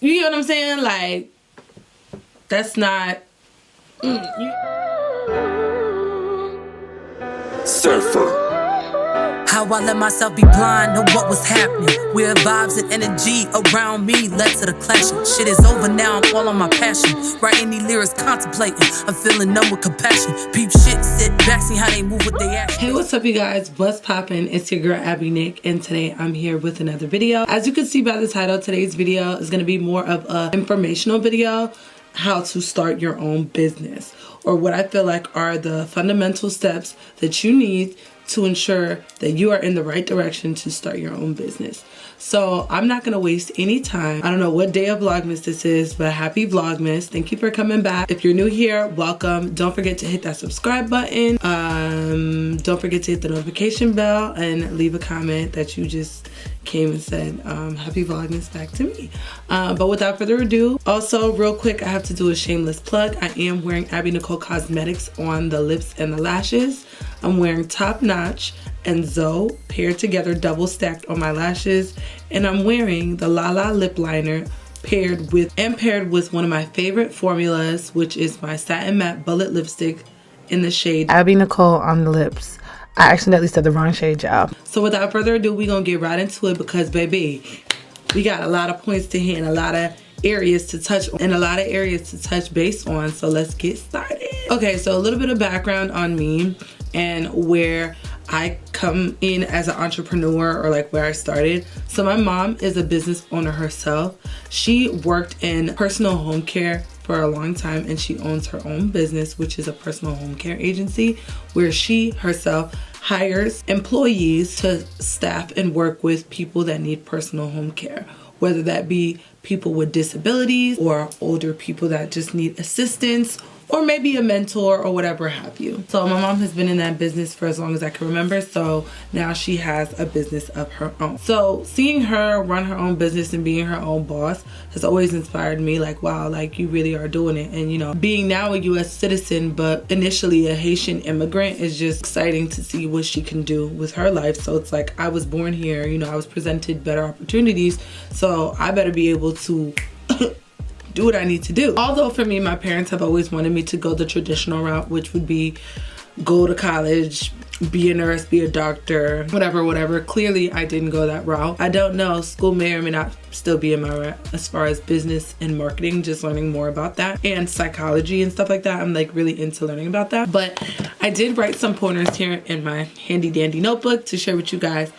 You know what I'm saying? Like, that's not... Surfer. How I let myself be blind to what was happening. Weird vibes and energy around me led to the clashing. Shit is over now, I'm all on my passion. Writing these lyrics, contemplating. I'm feeling numb with compassion. Peep shit, sit back, see how they move with their action. Hey, what's up, you guys? What's poppin'? It's your girl, Abby Nick, and today I'm here with another video. As you can see by the title, today's video is going to be more of a informational video, how to start your own business, or what I feel like are the fundamental steps that you need to ensure that you are in the right direction to start your own business. So I'm not gonna waste any time. I don't know what day of Vlogmas this is, but happy Vlogmas. Thank you for coming back. If you're new here, welcome. Don't forget to hit that subscribe button. Don't forget to hit the notification bell and leave a comment that you just came and said happy Vlogmas back to me. But without further ado, also real quick, I have to do a shameless plug. I am wearing Abby Nicole Cosmetics on the lips and the lashes. I'm wearing Top Notch and Zoe paired together, double stacked on my lashes, and I'm wearing the Lala lip liner paired with one of my favorite formulas, which is my satin matte bullet lipstick in the shade Abby Nicole on the lips. I accidentally said the wrong shade, y'all. So without further ado, we're gonna get right into it because, baby, we got a lot of points to hit and a lot of areas to touch on and a lot of areas to touch base on. So let's get started. Okay, so a little bit of background on me and where I come in as an entrepreneur, or like where I started. So my mom is a business owner herself. She worked in personal home care for a long time, and she owns her own business, which is a personal home care agency where she herself hires employees to staff and work with people that need personal home care, whether that be people with disabilities or older people that just need assistance, or maybe a mentor or whatever have you. So my mom has been in that business for as long as I can remember, so now she has a business of her own. So seeing her run her own business and being her own boss has always inspired me, like, wow, like, you really are doing it. And, you know, being now a U.S. citizen but initially a Haitian immigrant is just exciting to see what she can do with her life. So it's like, I was born here, you know, I was presented better opportunities, so I better be able to do what I need to do. Although for me, my parents have always wanted me to go the traditional route, which would be go to college, be a nurse, be a doctor, whatever. Clearly, I didn't go that route. I don't know. School may or may not still be in my route as far as business and marketing, just learning more about that, and psychology and stuff like that. I'm like really into learning about that. But I did write some pointers here in my handy dandy notebook to share with you guys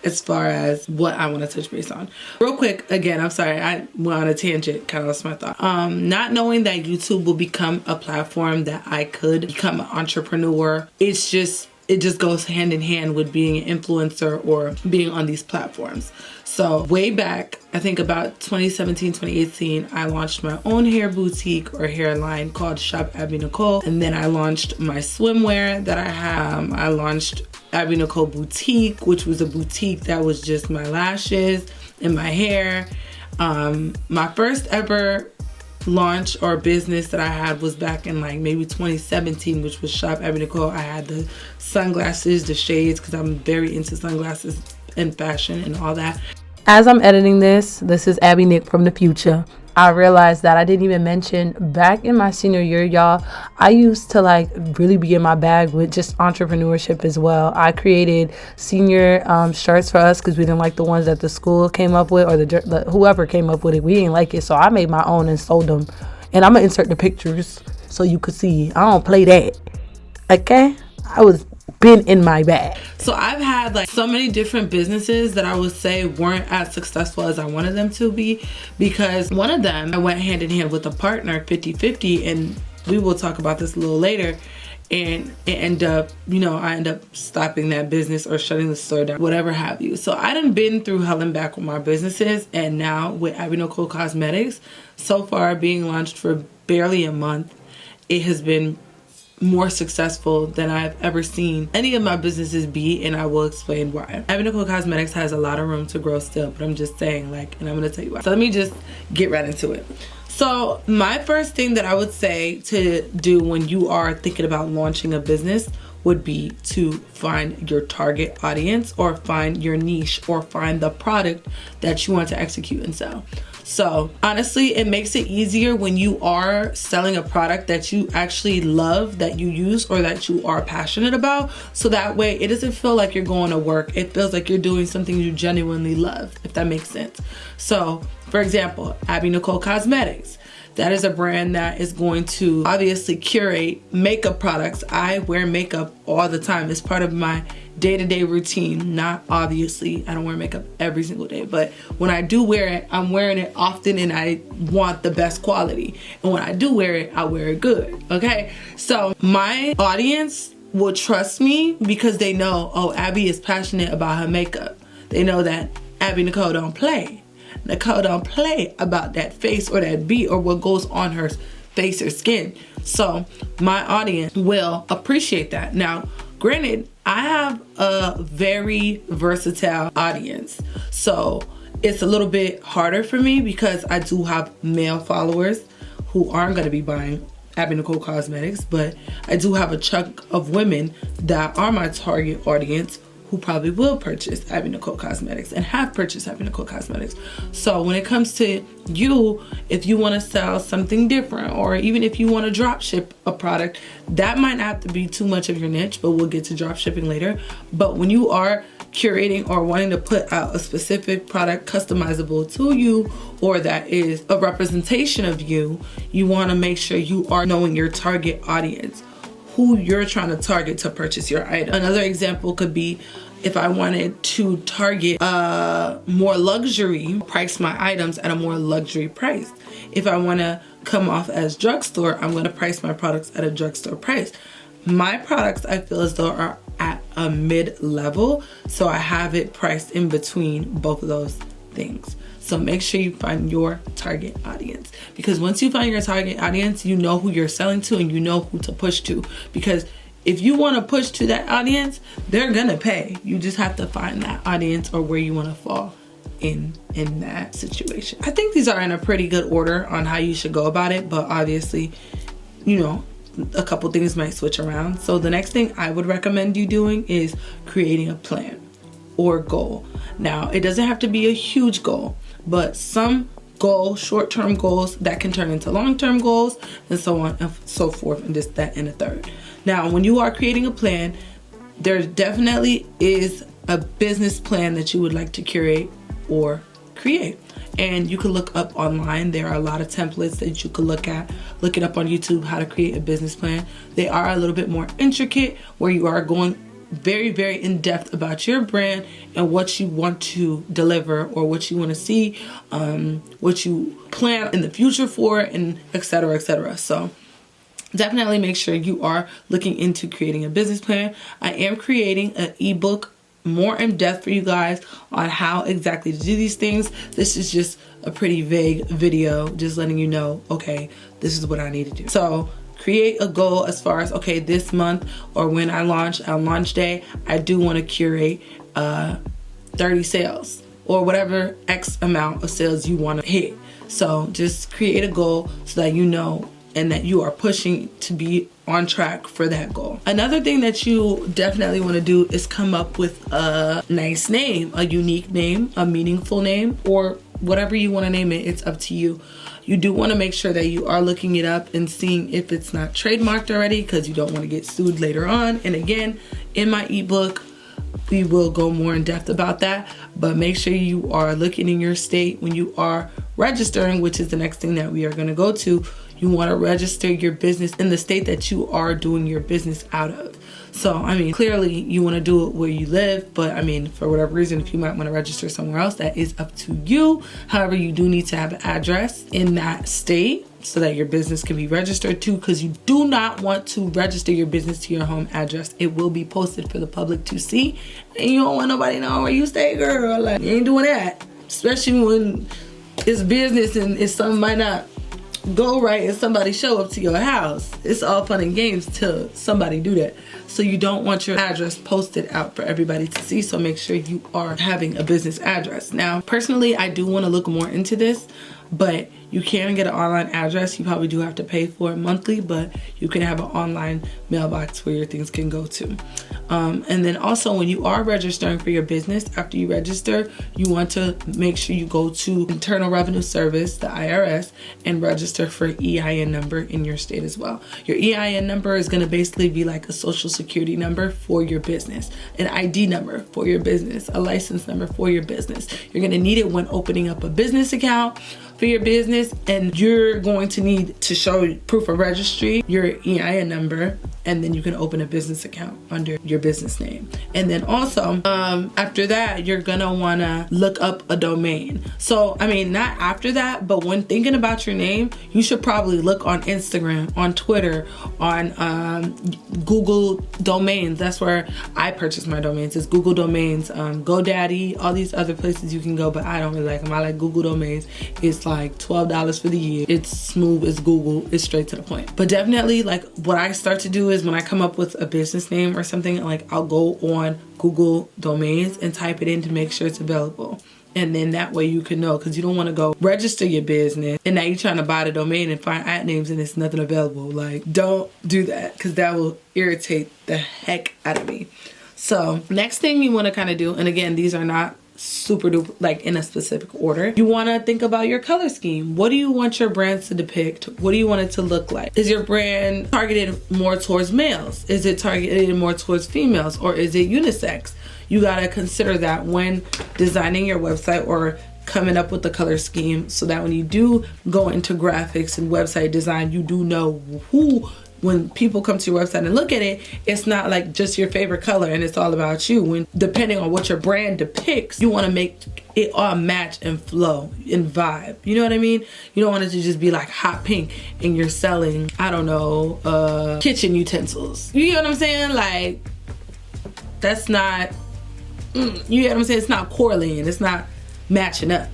as far as what I want to touch base on. Real quick, again, I'm sorry, I went on a tangent, kind of lost my thought. Not knowing that YouTube will become a platform that I could become an entrepreneur, it just goes hand in hand with being an influencer or being on these platforms. So way back, I think about 2017, 2018, I launched my own hair boutique or hair line called Shop Abby Nicole. And then I launched my swimwear that I have. I launched Abby Nicole Boutique, which was a boutique that was just my lashes and my hair. My first ever launch or business that I had was back in like maybe 2017, which was Shop Abby Nicole. I had the sunglasses, the shades, because I'm very into sunglasses and fashion and all that. As I'm editing this is Abby Nick from the future. I realized that I didn't even mention back in my senior year, y'all, I used to like really be in my bag with just entrepreneurship as well. I created senior shirts for us because we didn't like the ones that the school came up with, or the whoever came up with it. We didn't like it, so I made my own and sold them. And I'm gonna insert the pictures so you could see. I don't play that, okay? I was been in my bag. So I've had like so many different businesses that I would say weren't as successful as I wanted them to be, because one of them I went hand in hand with a partner 50-50, and we will talk about this a little later, and it ended up, you know, I end up stopping that business or shutting the store down, whatever have you. So I done been through hell and back with my businesses, and now with Abby Nicole Cosmetics, so far being launched for barely a month, it has been more successful than I've ever seen any of my businesses be, and I will explain why. Abby Nicole Cosmetics has a lot of room to grow still, but I'm just saying, like, and I'm gonna tell you why. So let me just get right into it. So my first thing that I would say to do when you are thinking about launching a business would be to find your target audience, or find your niche, or find the product that you want to execute and sell. So honestly, it makes it easier when you are selling a product that you actually love, that you use, or that you are passionate about. So that way it doesn't feel like you're going to work. It feels like you're doing something you genuinely love, if that makes sense. So for example, Abby Nicole Cosmetics. That is a brand that is going to obviously curate makeup products. I wear makeup all the time. It's part of my day-to-day routine. Not obviously, I don't wear makeup every single day, but when I do wear it, I'm wearing it often and I want the best quality. And when I do wear it, I wear it good, okay? So my audience will trust me because they know, oh, Abby is passionate about her makeup. They know that Abby Nicole don't play. Nicole don't play about that face or that beat or what goes on her face or skin. So my audience will appreciate that. Now, granted, I have a very versatile audience. So it's a little bit harder for me because I do have male followers who aren't going to be buying Abby Nicole Cosmetics, but I do have a chunk of women that are my target audience who probably will purchase Abby Nicole Cosmetics and have purchased Abby Nicole Cosmetics. So when it comes to you, if you want to sell something different, or even if you want to drop ship a product, that might not have to be too much of your niche, but we'll get to drop shipping later. But when you are curating or wanting to put out a specific product customizable to you, or that is a representation of you, you want to make sure you are knowing your target audience, who you're trying to target to purchase your item. Another example could be if I wanted to target more luxury, price my items at a more luxury price. If I want to come off as drugstore, I'm going to price my products at a drugstore price. My products, I feel as though, are at a mid-level, so I have it priced in between both of those things. So make sure you find your target audience, because once you find your target audience, you know who you're selling to and you know who to push to. Because if you want to push to that audience, they're gonna pay. You just have to find that audience or where you want to fall in that situation. I think these are in a pretty good order on how you should go about it, but obviously, you know, a couple things might switch around. So the next thing I would recommend you doing is creating a plan or goal. Now, it doesn't have to be a huge goal, but some goals, short-term goals that can turn into long-term goals, and so on and so forth, and this, that, and the third. Now, when you are creating a plan, there definitely is a business plan that you would like to curate or create. And you can look up online. There are a lot of templates that you could look at. Look it up on YouTube, how to create a business plan. They are a little bit more intricate, where you are going very, very in depth about your brand and what you want to deliver, or what you want to see, what you plan in the future for, and etc., etc. So definitely make sure you are looking into creating a business plan. I am creating an ebook more in depth for you guys on how exactly to do these things. This is just a pretty vague video, just letting you know, okay, this is what I need to do. So create a goal as far as, okay, this month or when I launch, on launch day, I do want to curate 30 sales or whatever X amount of sales you want to hit. So just create a goal so that you know and that you are pushing to be on track for that goal. Another thing that you definitely want to do is come up with a nice name, a unique name, a meaningful name, or whatever you want to name it. It's up to you. You do want to make sure that you are looking it up and seeing if it's not trademarked already, because you don't want to get sued later on. And again, in my ebook, we will go more in depth about that, but make sure you are looking in your state when you are registering, which is the next thing that we are going to go to. You want to register your business in the state that you are doing your business out of. So, I mean, clearly you want to do it where you live, but I mean, for whatever reason, if you might want to register somewhere else, that is up to you. However, you do need to have an address in that state so that your business can be registered to, because you do not want to register your business to your home address. It will be posted for the public to see, and you don't want nobody knowing where you stay, girl. Like, you ain't doing that, especially when it's business and it's something might not go right and somebody show up to your house. It's all fun and games till somebody do that. So you don't want your address posted out for everybody to see. So make sure you are having a business address. Now, personally, I do want to look more into this, but You can get an online address. You probably do have to pay for it monthly, but you can have an online mailbox where your things can go to. And then also when you are registering for your business, after you register, you want to make sure you go to Internal Revenue Service, the IRS, and register for EIN number in your state as well. Your EIN number is going to basically be like a social security number for your business, an ID number for your business, a license number for your business. You're going to need it when opening up a business account for your business, and you're going to need to show proof of registry, your EIN number, and then you can open a business account under your business name. And then also after that, you're gonna wanna look up a domain. So I mean, not after that, but when thinking about your name, you should probably look on Instagram, on Twitter, on Google domains. That's where I purchase my domains. It's Google domains, GoDaddy, all these other places you can go, but I don't really like them. I like Google domains. It's like $12 for the year. It's smooth, it's Google, it's straight to the point. But definitely, like, what I start to do is when I come up with a business name or something, like, I'll go on Google domains and type it in to make sure it's available. And then that way you can know, because you don't want to go register your business and now you're trying to buy the domain and find ad names and it's nothing available. Like, don't do that, because that will irritate the heck out of me. So next thing you want to kind of do, and again, these are not super duper like in a specific order, you want to think about your color scheme. What do you want your brands to depict? What do you want it to look like? Is your brand targeted more towards males? Is it targeted more towards females? Or is it unisex? You got to consider that when designing your website or coming up with the color scheme, so that when you do go into graphics and website design, you do know who, when people come to your website and look at it, it's not like just your favorite color and it's all about you. When depending on what your brand depicts, you want to make it all match and flow and vibe. You know what I mean? You don't want it to just be like hot pink and you're selling, I don't know, kitchen utensils. You know what I'm saying? Like, that's not, you know what I'm saying? It's not correlating. It's not matching up.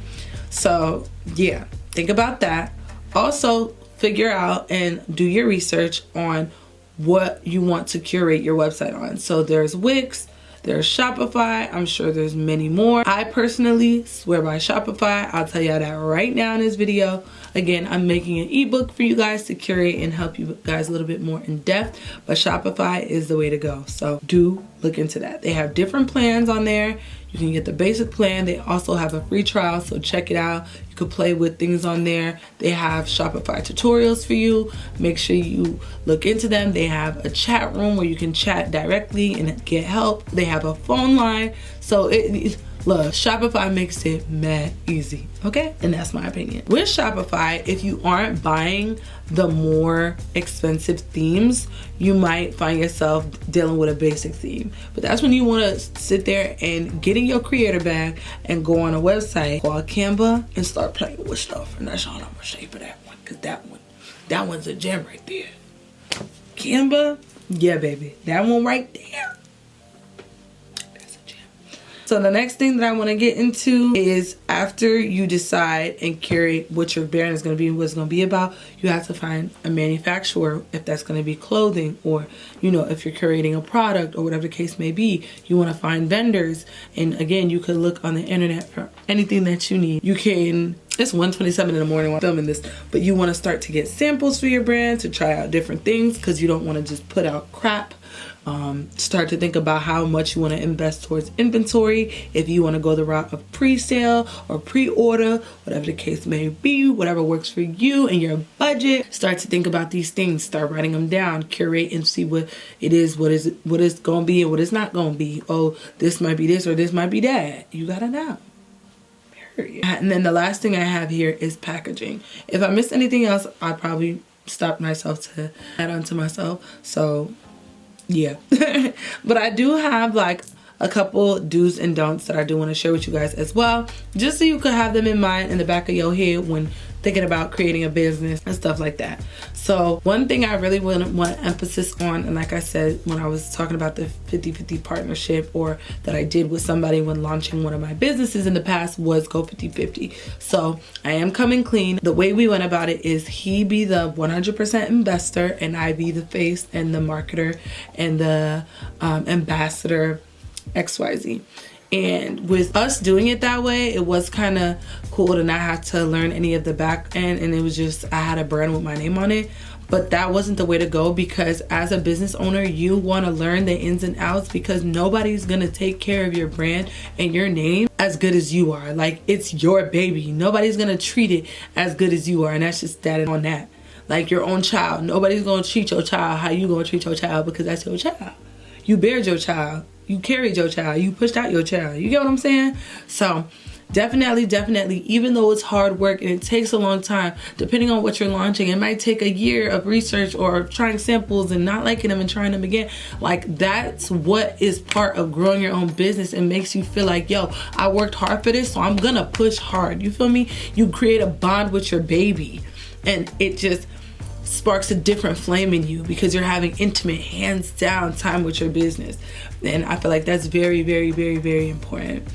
So yeah, think about that. Also, figure out and do your research on what you want to curate your website on. So there's Wix, there's Shopify, I'm sure there's many more. I personally swear by Shopify. I'll tell y'all that right now in this video. Again, I'm making an ebook for you guys to curate and help you guys a little bit more in depth, but Shopify is the way to go. So do look into that. They have different plans on there. You can get the basic plan. They also have a free trial, so check it out. You could play with things on there. They have Shopify tutorials for you. Make sure you look into them. They have a chat room where you can chat directly and get help. They have a phone line. So look, Shopify makes it mad easy, okay? And that's my opinion. With Shopify, if you aren't buying the more expensive themes, you might find yourself dealing with a basic theme. But that's when you want to sit there and get in your creator bag and go on a website called Canva and start playing with stuff. And that's all I'm gonna say for that one, because that one's a gem right there. Canva, yeah, baby, that one right there. So the next thing that I want to get into is after you decide and curate what your brand is going to be and what it's going to be about, you have to find a manufacturer, if that's going to be clothing, or, you know, if you're curating a product or whatever the case may be, you want to find vendors. And again, you could look on the internet for anything that you need. You can, it's 1:27 in the morning while I'm filming this, but you want to start to get samples for your brand to try out different things, because you don't want to just put out crap. Start to think about how much you want to invest towards inventory. If you want to go the route of pre-sale or pre-order, whatever the case may be, whatever works for you and your budget, start to think about these things. Start writing them down, curate, and see what it is, what is going to be and what it's not going to be. Oh, this might be this or this might be that. You got to know. Period. And then the last thing I have here is packaging. If I missed anything else, I probably stopped myself to add on to myself. So yeah. But I do have like a couple do's and don'ts that I do want to share with you guys as well, just so you could have them in mind in the back of your head when thinking about creating a business and stuff like that. So one thing I really want emphasis on, and like I said when I was talking about the 50-50 partnership, or that I did with somebody when launching one of my businesses in the past, was go 50-50. So I am coming clean. The way we went about it is he be the 100% investor and I be the face and the marketer and the ambassador XYZ. And with us doing it that way, it was kind of cool to not have to learn any of the back end, and it was just, I had a brand with my name on it. But that wasn't the way to go, because as a business owner, you want to learn the ins and outs, because nobody's going to take care of your brand and your name as good as you are. Like, it's your baby. Nobody's going to treat it as good as you are, and that's just that on that. Like your own child. Nobody's going to treat your child how you going to treat your child, because that's your child. You bared your child. You carried your child. You pushed out your child. You get what I'm saying? So definitely, even though it's hard work and it takes a long time, depending on what you're launching, it might take a year of research or trying samples and not liking them and trying them again. Like, that's what is part of growing your own business and makes you feel like, yo, I worked hard for this, so I'm gonna push hard. You feel me? You create a bond with your baby, and it just sparks a different flame in you because you're having intimate, hands down time with your business. And I feel like that's very important.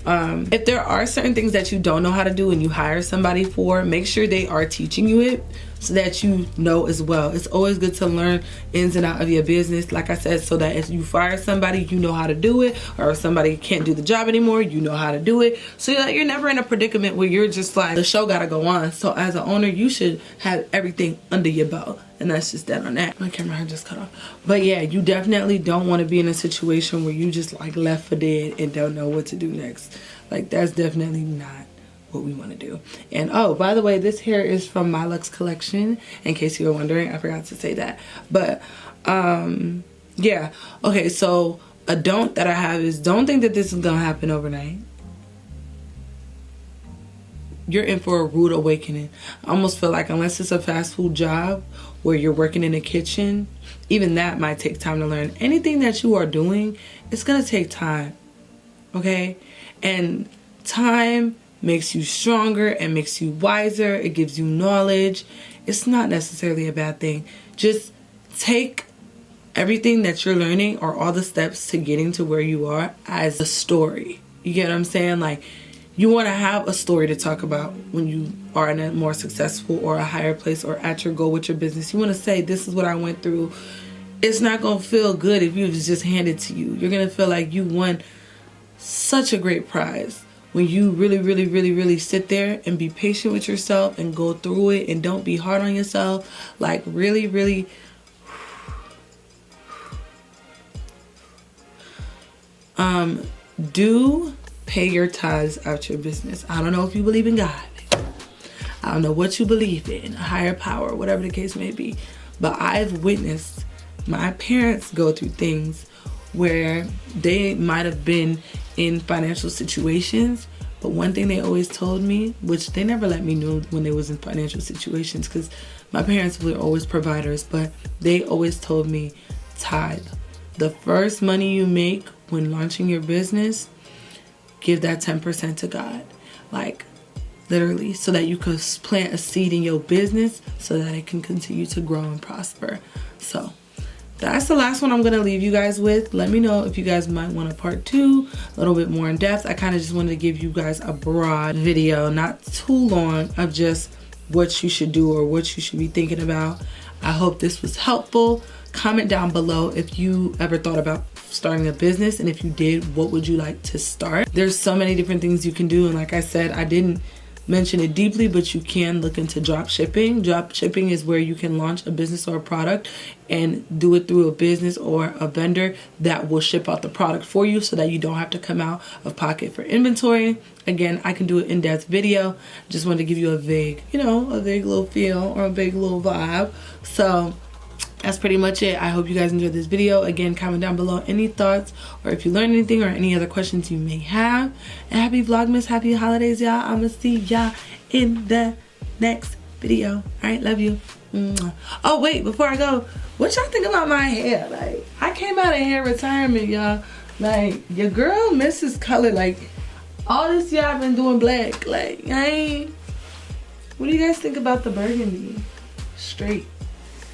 If there are certain things that you don't know how to do and you hire somebody for, make sure they are teaching you it so that you know as well. It's always good to learn ins and out of your business, like I said, so that if you fire somebody, you know how to do it, or if somebody can't do the job anymore, you know how to do it, so that you're never in a predicament where you're just like, the show gotta go on. So as an owner, you should have everything under your belt. And that's just that on that. My camera had just cut off. But yeah, you definitely don't want to be in a situation where you just like left for dead and don't know what to do next. Like, that's definitely not what we want to do. And oh, by the way, this hair is from my Lux collection, in case you were wondering. I forgot to say that. But yeah. Okay, so a don't that I have is, don't think that this is gonna happen overnight. You're in for a rude awakening. I almost feel like, unless it's a fast food job where you're working in a kitchen, even that might take time to learn. Anything that you are doing, it's gonna take time, okay? And time makes you stronger and makes you wiser. It gives you knowledge. It's not necessarily a bad thing. Just take everything that you're learning, or all the steps to getting to where you are, as a story. You get what I'm saying? Like, you want to have a story to talk about when you are in a more successful or a higher place or at your goal with your business. You want to say, this is what I went through. It's not going to feel good if it was just handed to you. You're going to feel like you won such a great prize when you really sit there and be patient with yourself and go through it, and don't be hard on yourself. Like, really do pay your tithes out your business. I don't know if you believe in God. I don't know what you believe in, a higher power, whatever the case may be. But I've witnessed my parents go through things where they might have been in financial situations, but one thing they always told me, which they never let me know when they was in financial situations, because my parents were always providers, but they always told me, tithe. The first money you make when launching your business, give that 10% to God. Like, literally, so that you can plant a seed in your business so that it can continue to grow and prosper. So that's the last one I'm gonna leave you guys with. Let me know if you guys might want a part 2, a little bit more in depth. I kind of just wanted to give you guys a broad video, not too long, of just what you should do or what you should be thinking about. I hope this was helpful. Comment down below if you ever thought about starting a business, and if you did, what would you like to start? There's so many different things you can do, and like I said, I didn't mention it deeply, but you can look into drop shipping. Drop shipping is where you can launch a business or a product and do it through a business or a vendor that will ship out the product for you, so that you don't have to come out of pocket for inventory. Again, I can do an in-depth video. Just wanted to give you a vague, a vague little feel or a vague little vibe. So that's pretty much it. I hope you guys enjoyed this video. Again, comment down below any thoughts, or if you learned anything, or any other questions you may have. And happy Vlogmas, happy holidays, y'all. I'm gonna see y'all in the next video. All right, love you. Mwah. Oh wait, before I go, what y'all think about my hair? Like, I came out of hair retirement, y'all. Like, your girl misses color. Like, all this year I've been doing black. Like, what do you guys think about the burgundy? Straight.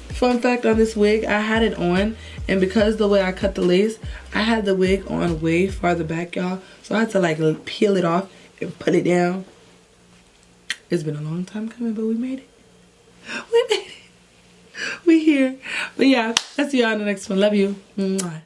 Fun fact on this wig, I had it on, and because the way I cut the lace, I had the wig on way farther back, y'all. So I had to like peel it off and put it down. It's been a long time coming, but we made it. We made it. We here. But yeah, I'll see y'all in the next one. Love you. Mwah.